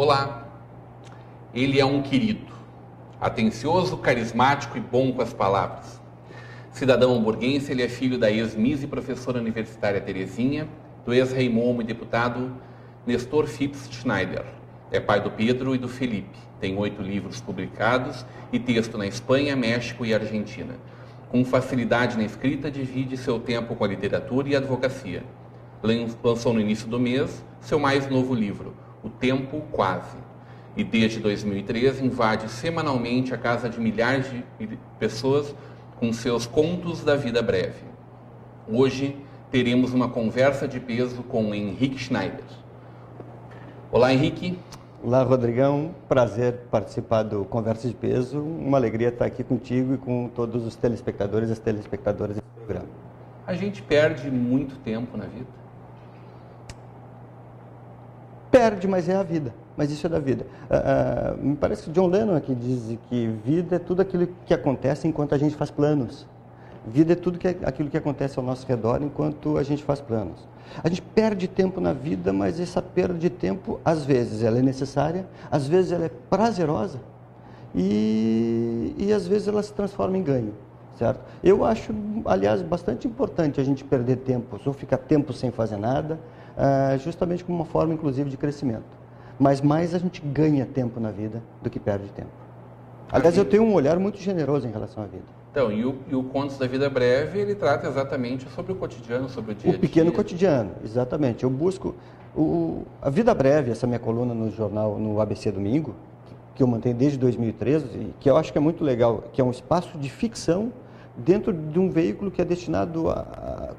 Olá, ele é um querido, atencioso, carismático e bom com as palavras. Cidadão hamburguense, ele é filho da ex-Miss e professora universitária Terezinha, do ex-rei Momo e deputado Nestor Phipps Schneider. É pai do Pedro e do Felipe. Tem 8 livros publicados e texto na Espanha, México e Argentina. Com facilidade na escrita, divide seu tempo com a literatura e a advocacia. Lançou no início do mês seu mais novo livro, O Tempo Quase. E desde 2013 invade semanalmente a casa de milhares de pessoas com seus contos da vida breve. Hoje teremos uma conversa de peso com Henrique Schneider. Olá, Henrique. Olá, Rodrigão. Prazer participar do Conversa de Peso. Uma alegria estar aqui contigo e com todos os telespectadores e as telespectadoras desse programa. A gente perde muito tempo na vida? Perde, mas é a vida. Mas isso é da vida. Me parece que John Lennon aqui diz que vida é tudo aquilo que acontece enquanto a gente faz planos. Vida é tudo aquilo que acontece ao nosso redor enquanto a gente faz planos. A gente perde tempo na vida, mas essa perda de tempo, às vezes, ela é necessária, às vezes ela é prazerosa e às vezes ela se transforma em ganho, certo? Eu acho, aliás, bastante importante a gente perder tempo, ou ficar tempo sem fazer nada, justamente como uma forma, inclusive, de crescimento. Mas mais a gente ganha tempo na vida do que perde tempo. Aliás, eu tenho um olhar muito generoso em relação à vida. Então, e o Contos da Vida Breve, ele trata exatamente sobre o cotidiano, sobre o dia a dia. O pequeno cotidiano, exatamente. Eu busco a Vida Breve, essa minha coluna no jornal, no ABC Domingo, que eu mantenho desde 2013, e que eu acho que é muito legal, que é um espaço de ficção dentro de um veículo que é destinado a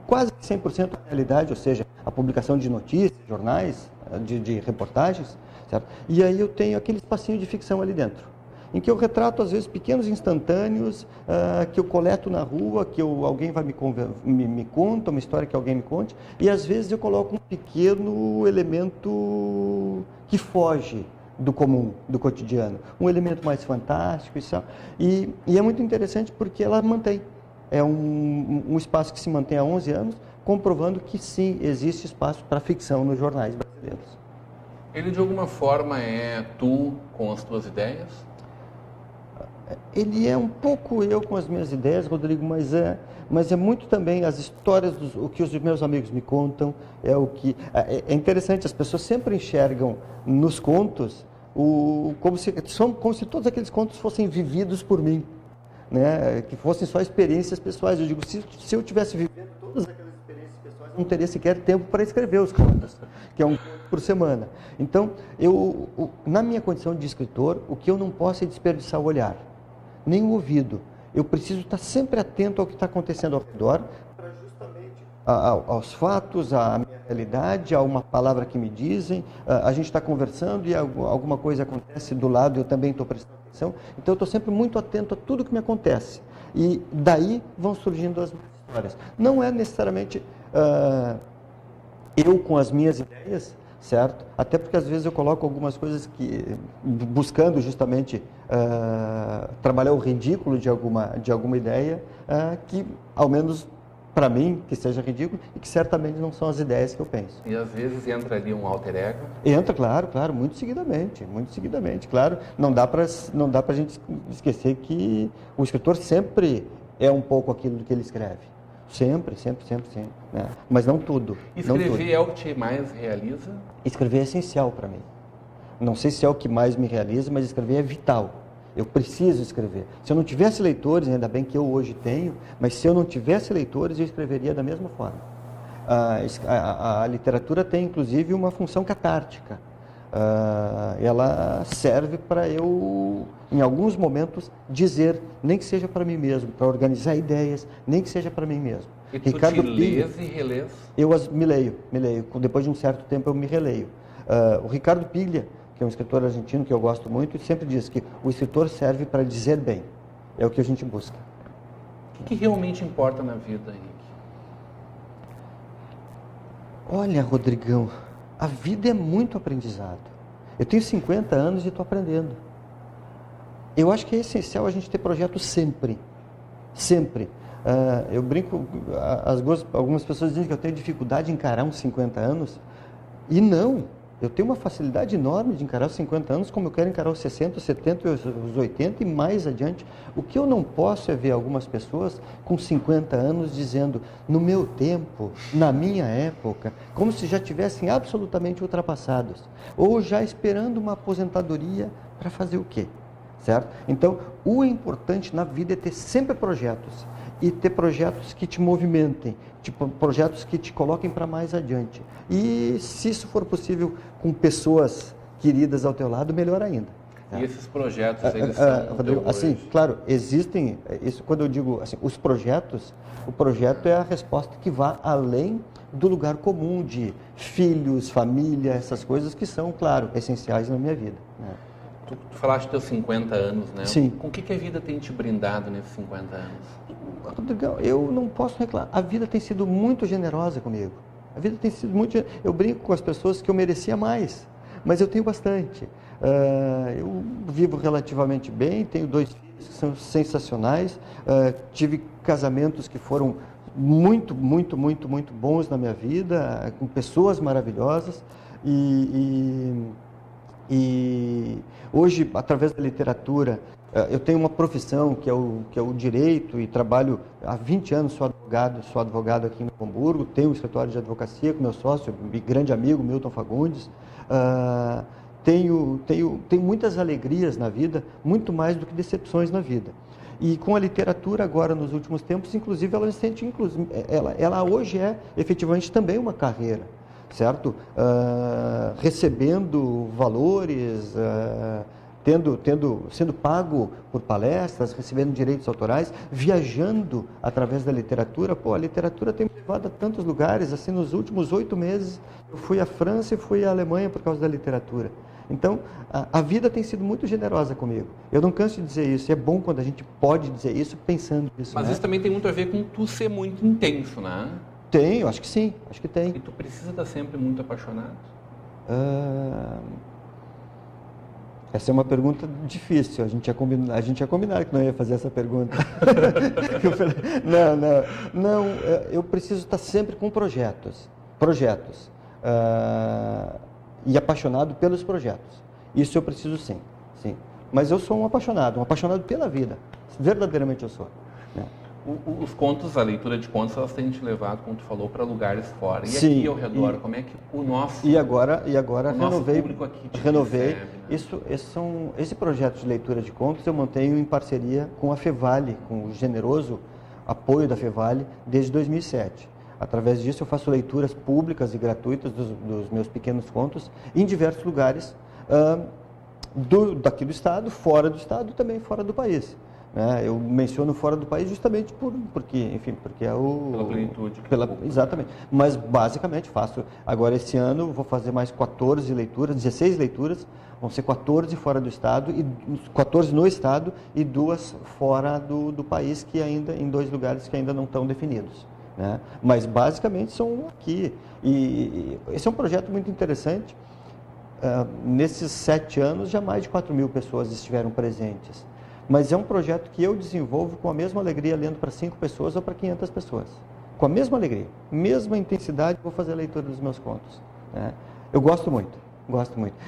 quase 100% à realidade, ou seja, a publicação de notícias, jornais, de reportagens, certo? E aí eu tenho aquele espacinho de ficção ali dentro, em que eu retrato, às vezes, pequenos instantâneos que eu coleto na rua, que alguém vai me conta, uma história que alguém me conte, e às vezes eu coloco um pequeno elemento que foge do comum, do cotidiano, um elemento mais fantástico e é muito interessante porque ela mantém. É um espaço que se mantém há 11 anos, comprovando que sim, existe espaço para ficção nos jornais brasileiros. Ele, de alguma forma, é tu com as tuas ideias? Ele é um pouco eu com as minhas ideias, Rodrigo, mas é muito também as histórias, o que os meus amigos me contam, é interessante, as pessoas sempre enxergam nos contos como se todos aqueles contos fossem vividos por mim, né? Que fossem só experiências pessoais. Eu digo, se eu tivesse vivido todas aquelas experiências pessoais, não teria sequer tempo para escrever os contos, que é um conto por semana. Então, na minha condição de escritor, o que eu não posso é desperdiçar o olhar, nem o ouvido. Eu preciso estar sempre atento ao que está acontecendo ao redor, para justamente aos fatos, à minha realidade, a uma palavra que me dizem. A gente está conversando e alguma coisa acontece do lado, eu também estou prestando atenção. Então eu estou sempre muito atento a tudo que me acontece. E daí vão surgindo as minhas histórias. Não é necessariamente eu com as minhas ideias, certo? Até porque às vezes eu coloco algumas coisas buscando justamente trabalhar o ridículo de alguma ideia, que ao menos para mim, que seja ridículo, e que certamente não são as ideias que eu penso. E às vezes entra ali um alter ego? Entra, claro, muito seguidamente, claro. Não dá para a gente esquecer que o escritor sempre é um pouco aquilo que ele escreve. Sempre, né? Mas não tudo. Escrever é o que te mais realiza? Escrever é essencial para mim. Não sei se é o que mais me realiza, mas escrever é vital. Eu preciso escrever. Se eu não tivesse leitores, ainda bem que eu hoje tenho, mas se eu não tivesse leitores, eu escreveria da mesma forma. A literatura tem, inclusive, uma função catártica. Ela serve para eu, em alguns momentos, dizer, nem que seja para mim mesmo, para organizar ideias, nem que seja para mim mesmo. E tu te lês e relês? Eu me leio. Depois de um certo tempo eu me releio. O Ricardo Piglia, que é um escritor argentino que eu gosto muito, sempre diz que o escritor serve para dizer bem. É o que a gente busca. O que realmente importa na vida, Henrique? Olha, Rodrigão, a vida é muito aprendizado. Eu tenho 50 anos e estou aprendendo. Eu acho que é essencial a gente ter projetos sempre. Eu brinco, algumas pessoas dizem que eu tenho dificuldade em encarar uns 50 anos, e não. Eu tenho uma facilidade enorme de encarar os 50 anos como eu quero encarar os 60, os 70, os 80 e mais adiante. O que eu não posso é ver algumas pessoas com 50 anos dizendo, no meu tempo, na minha época, como se já tivessem absolutamente ultrapassados. Ou já esperando uma aposentadoria para fazer o quê? Certo? Então, o importante na vida é ter sempre projetos. E ter projetos que te movimentem, tipo, projetos que te coloquem para mais adiante. E, se isso for possível, com pessoas queridas ao teu lado, melhor ainda. E esses projetos, eles são... Rodrigo, assim, claro, existem, isso quando eu digo, assim, os projetos, o projeto é a resposta que vá além do lugar comum de filhos, família, essas coisas que são, claro, essenciais na minha vida. Né? Tu falaste dos teus 50 anos, né? Sim. Com o que a vida tem te brindado nesses 50 anos? Rodrigão, eu não posso reclamar. A vida tem sido muito generosa comigo. A vida tem sido muito... Eu brinco com as pessoas que eu merecia mais, mas eu tenho bastante. Eu vivo relativamente bem, tenho 2 filhos que são sensacionais, tive casamentos que foram muito bons na minha vida, com pessoas maravilhosas e hoje, através da literatura, eu tenho uma profissão que é o direito e trabalho há 20 anos, sou advogado aqui em Novo Hamburgo, tenho um escritório de advocacia com meu sócio e grande amigo, Milton Fagundes. Tenho muitas alegrias na vida, muito mais do que decepções na vida. E com a literatura agora, nos últimos tempos, inclusive, ela sente, ela hoje é efetivamente também uma carreira, certo? Recebendo valores, sendo pago por palestras, recebendo direitos autorais, viajando através da literatura. A literatura tem me levado a tantos lugares, assim, nos últimos 8 meses, eu fui à França e fui à Alemanha por causa da literatura. Então, a vida tem sido muito generosa comigo. Eu não canso de dizer isso, e é bom quando a gente pode dizer isso pensando nisso. Mas, né? Isso também tem muito a ver com tu ser muito intenso, né? Tem, eu acho que sim, acho que tem. E tu precisa estar sempre muito apaixonado? Essa é uma pergunta difícil, a gente ia combinar que não ia fazer essa pergunta. Não, eu preciso estar sempre com projetos. E apaixonado pelos projetos. Isso eu preciso sim. Mas eu sou um apaixonado pela vida. Verdadeiramente eu sou. Né? Os contos, a leitura de contos, elas têm te levado, como tu falou, para lugares fora. E sim, aqui ao redor, como é que o nosso... E agora público aqui te renovei. Recebe, né? Esse projeto de leitura de contos eu mantenho em parceria com a Fevale, com o generoso apoio da Fevale, desde 2007. Através disso eu faço leituras públicas e gratuitas dos meus pequenos contos em diversos lugares daqui do estado, fora do estado e também fora do país. Eu menciono fora do país justamente porque é o... Pela plenitude. Exatamente. Mas basicamente faço. Agora esse ano vou fazer mais 14 leituras, 16 leituras, vão ser 14 fora do estado, 14 no estado e 2 fora do país, que ainda em 2 lugares que ainda não estão definidos. Né? Mas basicamente são aqui. E esse é um projeto muito interessante. Nesses 7 anos, já mais de 4.000 pessoas estiveram presentes. Mas é um projeto que eu desenvolvo com a mesma alegria, lendo para 5 pessoas ou para 500 pessoas. Com a mesma alegria, mesma intensidade, vou fazer a leitura dos meus contos. Né? Eu gosto muito.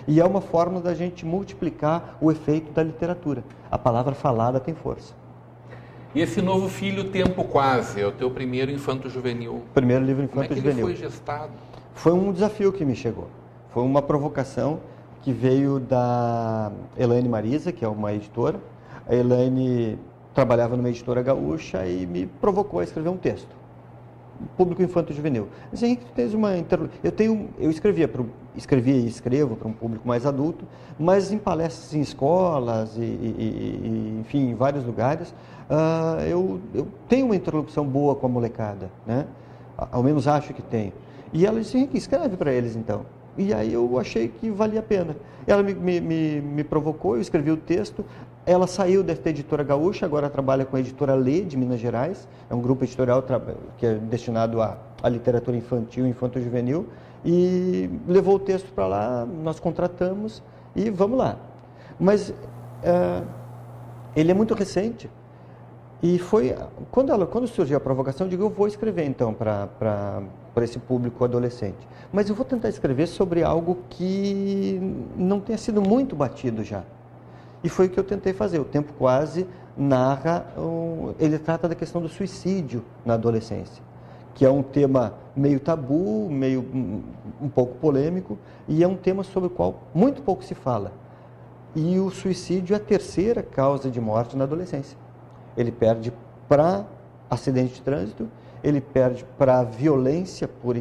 E é uma forma da gente multiplicar o efeito da literatura. A palavra falada tem força. E esse novo filho, Tempo Quase, é o teu primeiro infanto-juvenil. Primeiro livro infanto-juvenil. Como é que ele foi gestado? Foi um desafio que me chegou. Foi uma provocação que veio da Elaine Marisa, que é uma editora. A Elaine trabalhava numa editora gaúcha e me provocou a escrever um texto. Público infanto-juvenil. Assim, tu tens uma eu escrevia e escrevo para um público mais adulto, mas em palestras em escolas enfim, em vários lugares, eu tenho uma interlocução boa com a molecada, né? Ao menos acho que tenho. E ela disse, Henrique, escreve para eles então. E aí eu achei que valia a pena. Ela me provocou, eu escrevi o texto. Ela saiu da editora gaúcha, agora trabalha com a editora Lê, de Minas Gerais. É um grupo editorial que é destinado à literatura infantil e infanto-juvenil. E levou o texto para lá, nós contratamos e vamos lá. Mas ele é muito recente E foi, quando surgiu a provocação, eu digo, eu vou escrever então para esse público adolescente. Mas eu vou tentar escrever sobre algo que não tenha sido muito batido já. E foi o que eu tentei fazer. O Tempo Quase narra, ele trata da questão do suicídio na adolescência, que é um tema meio tabu, meio um pouco polêmico, e é um tema sobre o qual muito pouco se fala. E o suicídio é a terceira causa de morte na adolescência. Ele perde para acidente de trânsito, ele perde para violência pura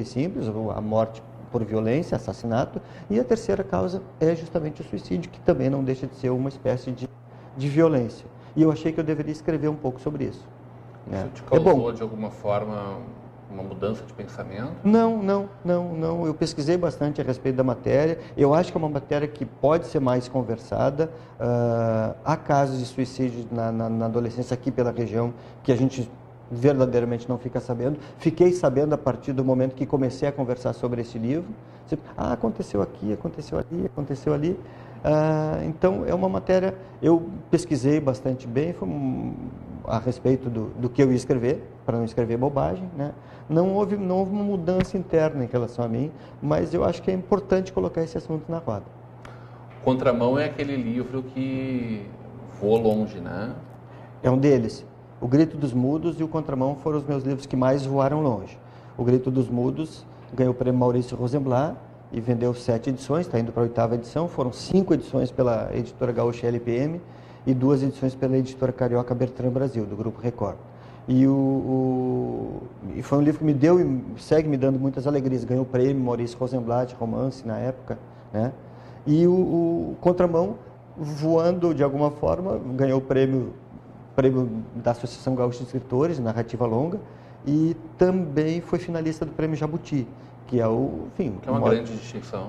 e simples, a morte por violência, assassinato, e a terceira causa é justamente o suicídio, que também não deixa de ser uma espécie de violência. E eu achei que eu deveria escrever um pouco sobre isso. Isso te causou, de alguma forma, uma mudança de pensamento? Não. Eu pesquisei bastante a respeito da matéria. Eu acho que é uma matéria que pode ser mais conversada. Há casos de suicídio na adolescência aqui pela região que a gente verdadeiramente não fica sabendo. Fiquei sabendo a partir do momento que comecei a conversar sobre esse livro. Aconteceu aqui, aconteceu ali, aconteceu ali. Então, é uma matéria, eu pesquisei bastante bem a respeito do que eu ia escrever, para não escrever bobagem, né? Não houve uma mudança interna em relação a mim, mas eu acho que é importante colocar esse assunto na roda. Contramão é aquele livro que voou longe, né? É um deles. O Grito dos Mudos e o Contramão foram os meus livros que mais voaram longe. O Grito dos Mudos ganhou o prêmio Maurício Rosenblatt e vendeu 7 edições, está indo para a 8ª edição. Foram 5 edições pela editora gaúcha LPM e 2 edições pela editora carioca Bertrand Brasil, do Grupo Record. E foi um livro que me deu e segue me dando muitas alegrias. Ganhou o prêmio Maurício Rosenblatt, romance na época, né? E o Contramão, voando de alguma forma, ganhou o prêmio da Associação Gaúcha de Escritores, narrativa longa, e também foi finalista do prêmio Jabuti, que é que é uma grande distinção.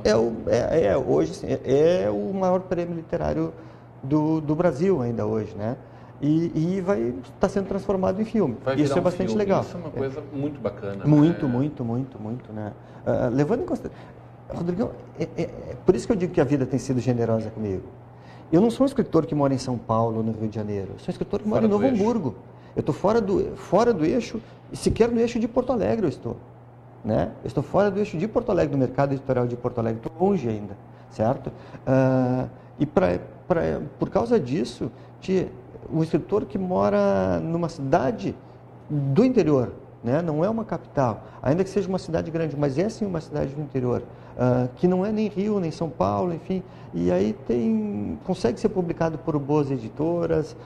Hoje sim, é o maior prêmio literário do Brasil ainda hoje, né? E vai estar sendo transformado em filme. Isso é bastante filme. legal. Isso é uma coisa muito bacana. Muito, né? Levando em consideração, Rodrigão, por isso que eu digo que a vida tem sido generosa comigo. Eu não sou um escritor que mora em São Paulo, no Rio de Janeiro. Eu sou um escritor que mora em Novo Hamburgo. Eu estou fora do eixo, e sequer no eixo de Porto Alegre eu estou. Né? Eu estou fora do eixo de Porto Alegre, do mercado editorial de Porto Alegre. Estou longe ainda, certo? E por causa disso, um escritor que mora numa cidade do interior, né? Não é uma capital, ainda que seja uma cidade grande, mas é sim uma cidade do interior, que não é nem Rio, nem São Paulo, enfim, e aí consegue ser publicado por boas editoras,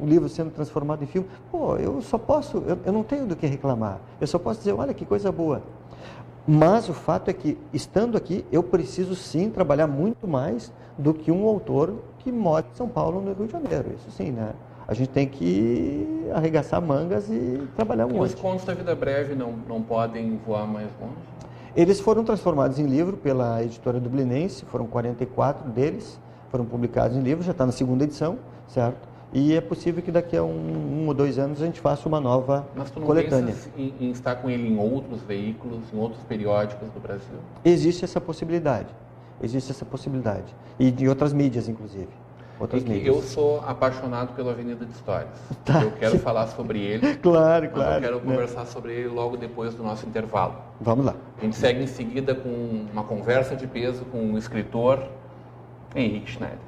o livro sendo transformado em filme. Eu não tenho do que reclamar, eu só posso dizer, olha que coisa boa. Mas o fato é que, estando aqui, eu preciso sim trabalhar muito mais do que um autor que mora em São Paulo, no Rio de Janeiro. Isso sim, né? A gente tem que arregaçar mangas e trabalhar muito. Os contos da Vida Breve não podem voar mais longe? Eles foram transformados em livro pela editora dublinense, foram 44 deles, foram publicados em livro, já está na 2ª edição, certo? E é possível que daqui a 1 ou 2 anos a gente faça uma nova coletânea. Mas tu não pensas em estar com ele em outros veículos, em outros periódicos do Brasil? Existe essa possibilidade. E de outras mídias, inclusive. Eu sou apaixonado pela Avenida de Histórias. Tá. Eu quero falar sobre ele. Claro. Eu quero conversar sobre ele logo depois do nosso intervalo. Vamos lá. A gente segue em seguida com uma conversa de peso com o escritor Henrique Schneider.